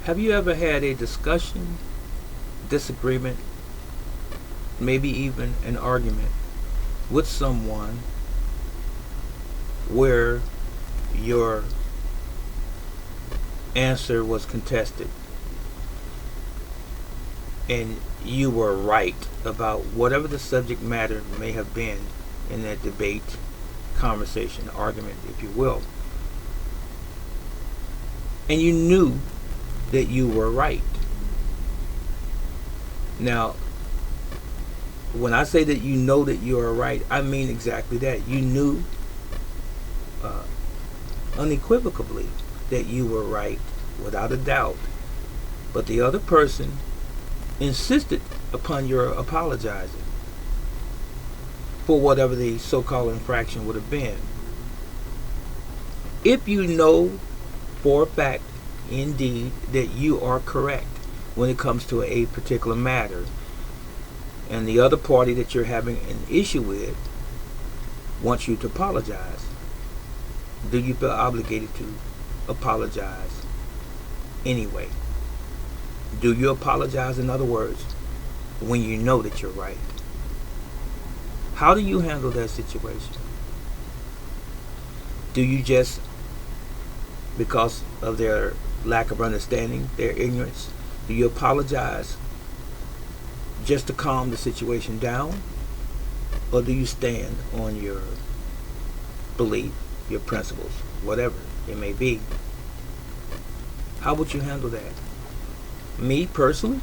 Have you ever had a discussion, disagreement, maybe even an argument with someone where your answer was contested and you were right about whatever the subject matter may have been in that debate, conversation, argument, if you will, and you knew that you were right? Now, when I say that you know that you are right, I mean exactly that. You knew uh, unequivocally that you were right, without a doubt, but the other person insisted upon your apologizing for whatever the so-called infraction would have been. If you know for a fact, indeed, that you are correct when it comes to a particular matter, and the other party that you're having an issue with wants you to apologize, do you feel obligated to apologize anyway? Do you apologize, in other words, when you know that you're right? How do you handle that situation? Do you just, because of their lack of understanding, their ignorance, do you apologize just to calm the situation down? Or do you stand on your belief, your principles, whatever it may be? How would you handle that? Me personally,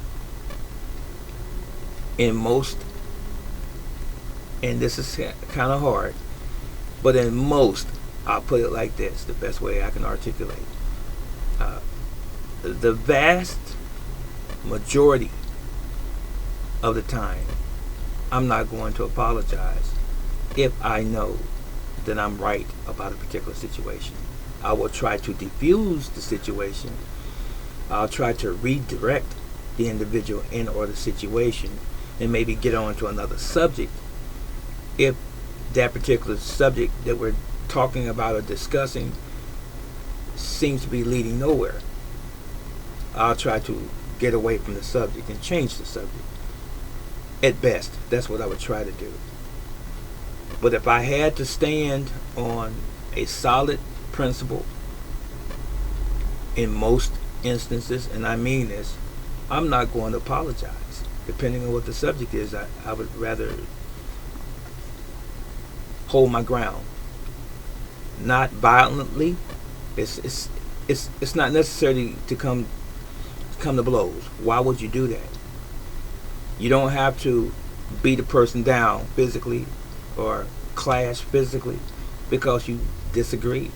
in most, and this is kind of hard, but in most, I'll put it like this, the best way I can articulate. The vast majority of the time, I'm not going to apologize if I know that I'm right about a particular situation. I will try to diffuse the situation. I'll try to redirect the individual in or the situation and maybe get on to another subject if that particular subject that we're talking about or discussing seems to be leading nowhere. I'll try to get away from the subject and change the subject. At best, that's what I would try to do. But if I had to stand on a solid principle in most instances, and I mean this, I'm not going to apologize. Depending on what the subject is, I would rather hold my ground. Not violently. It's not necessary to come to blows. Why would you do that? You don't have to beat a person down physically or clash physically because you disagree.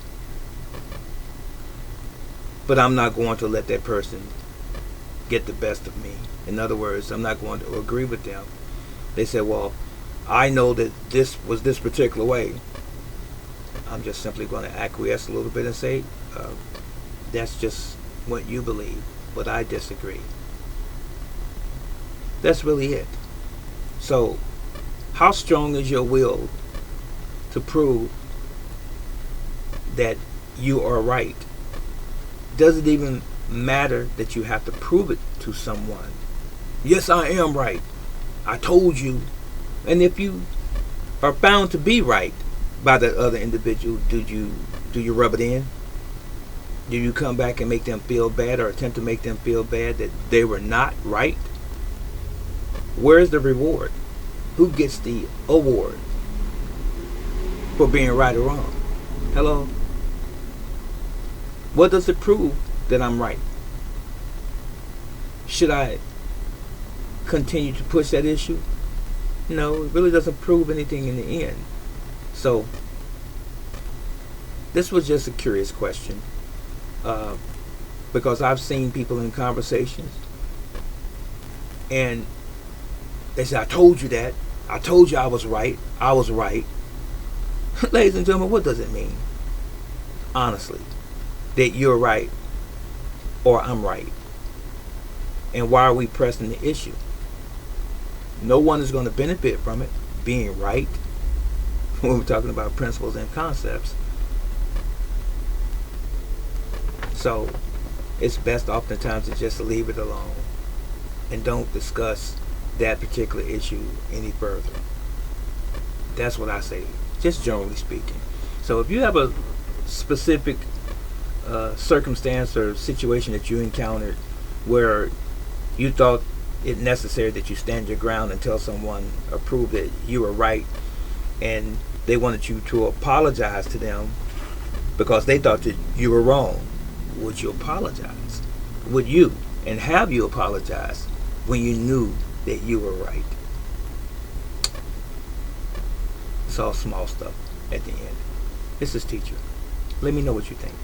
But I'm not going to let that person get the best of me. In other words, I'm not going to agree with them. They said, well, I know that this was this particular way. I'm just simply going to acquiesce a little bit and say, that's just what you believe, but I disagree. That's really it. So, how strong is your will to prove that you are right? Does it even matter that you have to prove it to someone? Yes, I am right. I told you. And if you are found to be right by the other individual, do you rub it in? Do you come back and make them feel bad or attempt to make them feel bad that they were not right? Where's the reward? Who gets the award for being right or wrong? Hello? What does it prove that I'm right? Should I continue to push that issue? No, it really doesn't prove anything in the end. So, this was just a curious question. Because I've seen people in conversations and they say, I told you that. I told you I was right. I was right. Ladies and gentlemen, what does it mean? Honestly, that you're right or I'm right. And why are we pressing the issue? No one is going to benefit from it being right when we're talking about principles and concepts. So, it's best oftentimes to just leave it alone and don't discuss that particular issue any further. That's what I say, just generally speaking. So if you have a specific circumstance or situation that you encountered where you thought it necessary that you stand your ground and tell someone or prove that you were right, and they wanted you to apologize to them because they thought that you were wrong, would you apologize? Would you? And have you apologized when you knew that you were right? It's all small stuff at the end. This is Teacher. Let me know what you think.